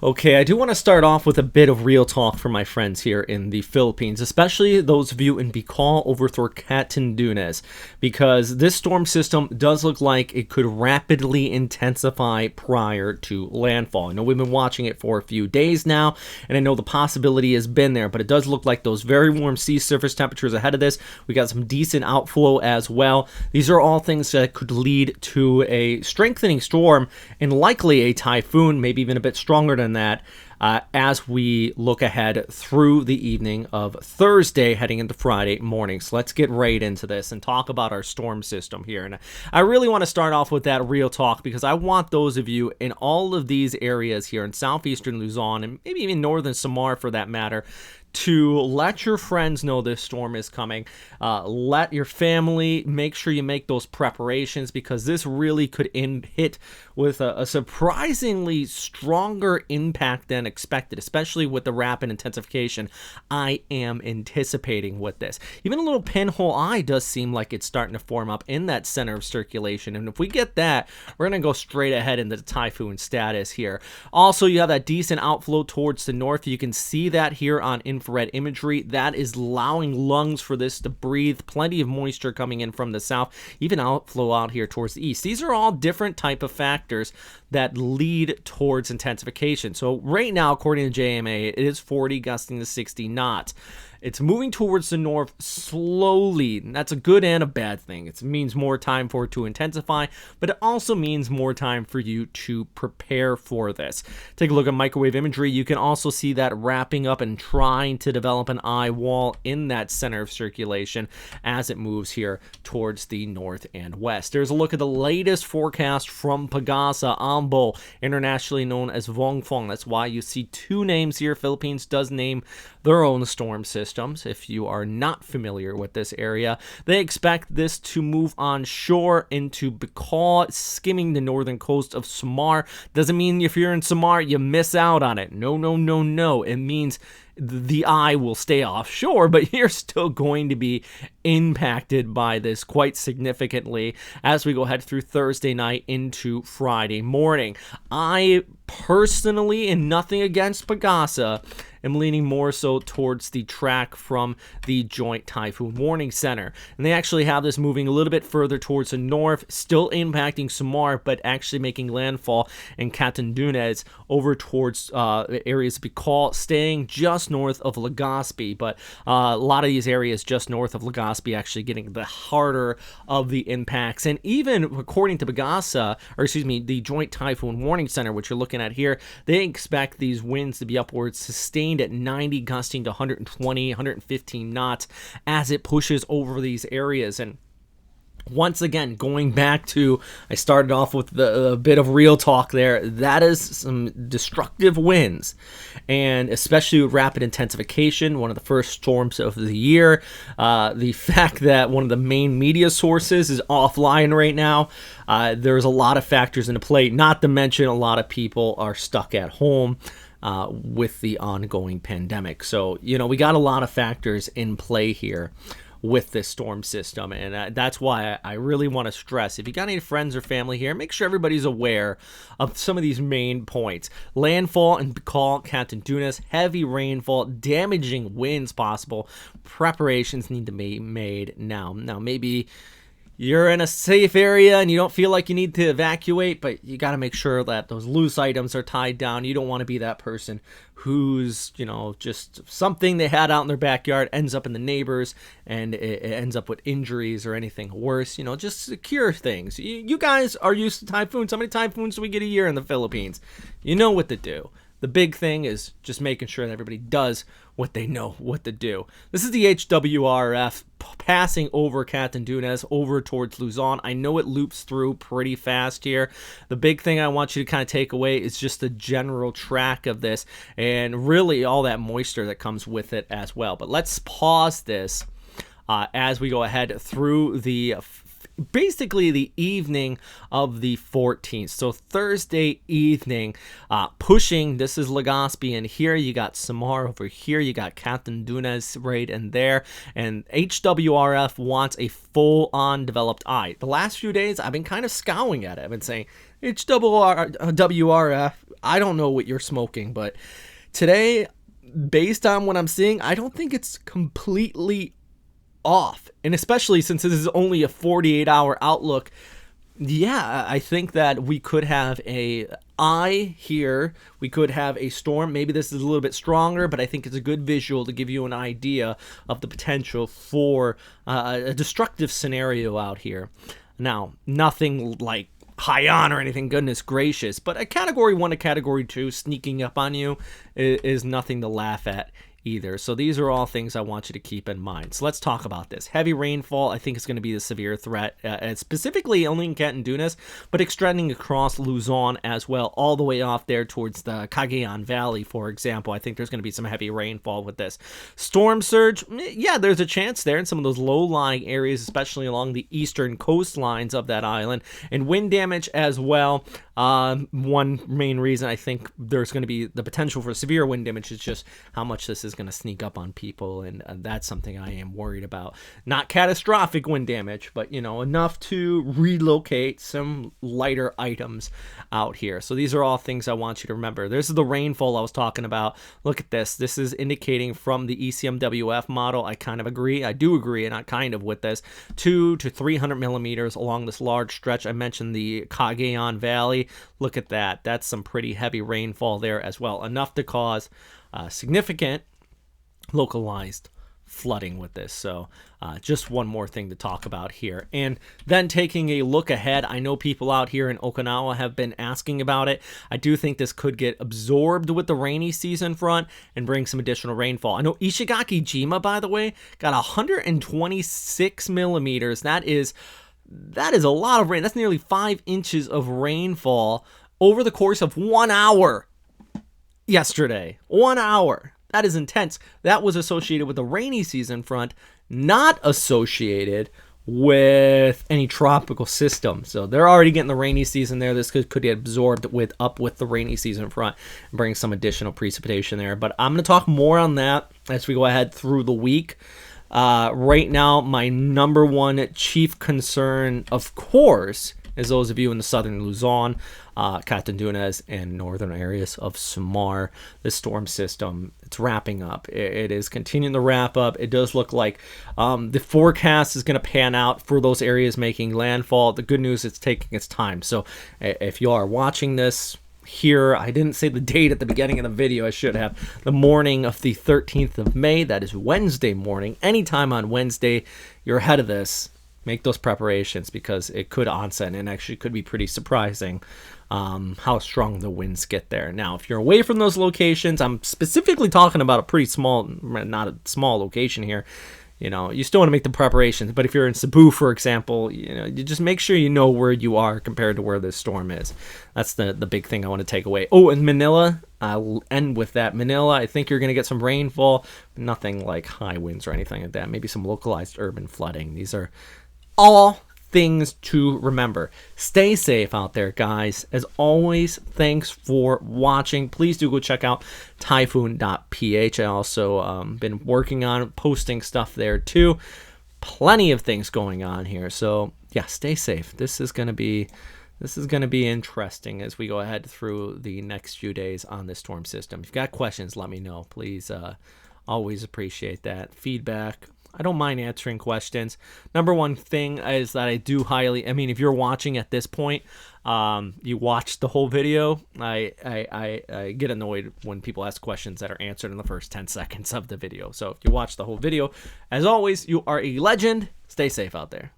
Okay, I do want to start off with a bit of real talk for my friends here in the Philippines, especially those of you in Bicol over through Catanduanes, because this storm system does look like it could rapidly intensify prior to landfall. I know we've been watching it for a few days now, and I know the possibility has been there, but it does look like those very warm sea surface temperatures ahead of this. We got some decent outflow as well. These are all things that could lead to a strengthening storm and likely a typhoon, maybe even a bit stronger than that, as we look ahead through the evening of Thursday heading into Friday morning. So let's get right into this and talk about our storm system here. And I really want to start off with that real talk because I want those of you in all of these areas here in southeastern Luzon and maybe even northern Samar for that matter to let your friends know this storm is coming. Let your family make sure you make those preparations because this really could hit with a surprisingly stronger impact than expected, especially with the rapid intensification I am anticipating with this. Even a little pinhole eye does seem like it's starting to form up in that center of circulation, and if we get that, we're going to go straight ahead into the typhoon status here. Also, you have that decent outflow towards the north. You can see that here on infrared imagery. That is allowing lungs for this to breathe. Plenty of moisture coming in from the south, even outflow out here towards the east. These are all different type of factors that lead towards intensification. So right now, according to JMA, it is 40 gusting to 60 knots. It's moving towards the north slowly. That's a good and a bad thing. It means more time for it to intensify, but it also means more time for you to prepare for this. Take a look at microwave imagery. You can also see that wrapping up and trying to develop an eye wall in that center of circulation as it moves here towards the north and west. There's a look at the latest forecast from Pagasa, Ambo, internationally known as Vongfong. That's why you see two names here. Philippines does name their own storm systems. If you are not familiar with this area, they expect this to move on shore into Bicol, skimming the northern coast of Samar. Doesn't mean if you're in Samar, you miss out on it. No, no, no, no. It means the eye will stay offshore, but you're still going to be impacted by this quite significantly as we go ahead through Thursday night into Friday morning. I personally, and nothing against Pagasa, am leaning more so towards the track from the Joint Typhoon Warning Center. And they actually have this moving a little bit further towards the north, still impacting Samar, but actually making landfall in Catanduanes over towards areas of Bicol, staying just north of Legazpi. But a lot of these areas just north of Legazpi actually getting the harder of the impacts. And even according to Pagasa, or excuse me, the Joint Typhoon Warning Center, which you're looking at here, they expect these winds to be upwards sustained at 90, gusting to 120, 115 knots as it pushes over these areas. And once again, going back to, I started off with a bit of real talk there, that is some destructive winds, and especially with rapid intensification, one of the first storms of the year. The fact that one of the main media sources is offline right now, there's a lot of factors into play, not to mention a lot of people are stuck at home with the ongoing pandemic. So, we got a lot of factors in play here with this storm system, and that's why I really want to stress, if you got any friends or family here, make sure everybody's aware of some of these main points. Landfall in Bicol, Catanduanes, heavy rainfall, damaging winds possible. Preparations need to be made now. Maybe you're in a safe area and you don't feel like you need to evacuate, but you got to make sure that those loose items are tied down. You don't want to be that person who's, just something they had out in their backyard ends up in the neighbors and it ends up with injuries or anything worse. Just secure things. You guys are used to typhoons. How many typhoons do we get a year in the Philippines? You know what to do. The big thing is just making sure that everybody does what they know what to do. This is the HWRF passing over Catanduanes over towards Luzon. I know it loops through pretty fast here. The big thing I want you to kind of take away is just the general track of this and really all that moisture that comes with it as well. But let's pause this as we go ahead through basically the evening of the 14th. So Thursday evening, pushing, this is Legazpi, and here you got Samar, over here you got Catanduanes right in there, and HWRF wants a full-on developed eye. The last few days, I've been kind of scowling at it. I've been saying, HWRF, I don't know what you're smoking, but today, based on what I'm seeing, I don't think it's completely off. And especially since this is only a 48-hour outlook, yeah, I think that we could have a eye here. We could have a storm. Maybe this is a little bit stronger, but I think it's a good visual to give you an idea of the potential for a destructive scenario out here. Now, nothing like high on or anything, goodness gracious, but a category 1 to category 2 sneaking up on you is nothing to laugh at either. So these are all things I want you to keep in mind. So let's talk about this. Heavy rainfall, I think, is going to be the severe threat, and specifically only in Catanduanes, but extending across Luzon as well, all the way off there towards the Cagayan Valley, for example. I think there's going to be some heavy rainfall with this. Storm surge, yeah, there's a chance there in some of those low-lying areas, especially along the eastern coastlines of that island, and wind damage as well. One main reason I think there's going to be the potential for severe wind damage is just how much this is going to sneak up on people, and that's something I am worried about. Not catastrophic wind damage, but enough to relocate some lighter items out here. So these are all things I want you to remember. This is the rainfall I was talking about. Look at this. This is indicating from the ECMWF model. I kind of agree. I do agree, and not kind of, with this. 200 to 300 millimeters along this large stretch. I mentioned the Cagayan Valley. Look at that. That's some pretty heavy rainfall there as well. Enough to cause significant localized flooding with this. So just one more thing to talk about here. And then taking a look ahead, I know people out here in Okinawa have been asking about it. I do think this could get absorbed with the rainy season front and bring some additional rainfall. I know Ishigaki-jima, by the way, got 126 millimeters. That is a lot of rain. That's nearly 5 inches of rainfall over the course of 1 hour yesterday. 1 hour. That is intense. That was associated with the rainy season front, not associated with any tropical system. So they're already getting the rainy season there. This could get absorbed with the rainy season front and bring some additional precipitation there. But I'm going to talk more on that as we go ahead through the week. Right now, my number one chief concern, of course, is those of you in the southern Luzon, Catanduanes, and northern areas of Samar. This storm system, it's wrapping up. It is continuing to wrap up. It does look like the forecast is going to pan out for those areas making landfall. The good news, it's taking its time. So if you are watching this here, I didn't say the date at the beginning of the video. I should have. The morning of the 13th of May, that is Wednesday morning. Anytime on Wednesday, you're ahead of this. Make those preparations, because it could onset and actually could be pretty surprising how strong the winds get there. Now, if you're away from those locations, I'm specifically talking about a pretty small, not a small location here. You still want to make the preparations, but if you're in Cebu, for example, you just make sure you know where you are compared to where this storm is. That's the big thing I want to take away. Oh, and Manila, I'll end with that. Manila, I think you're going to get some rainfall, nothing like high winds or anything like that. Maybe some localized urban flooding. These are all things to remember. Stay safe out there, guys. As always, thanks for watching. Please do go check out typhoon.ph. I also been working on posting stuff there too. Plenty of things going on here. So yeah, stay safe. This is going to be interesting as we go ahead through the next few days on this storm system. If you've got questions, let me know. Please, always appreciate that feedback. I don't mind answering questions. Number one thing is that I do if you're watching at this point, you watched the whole video. I get annoyed when people ask questions that are answered in the first 10 seconds of the video. So if you watch the whole video, as always, you are a legend. Stay safe out there.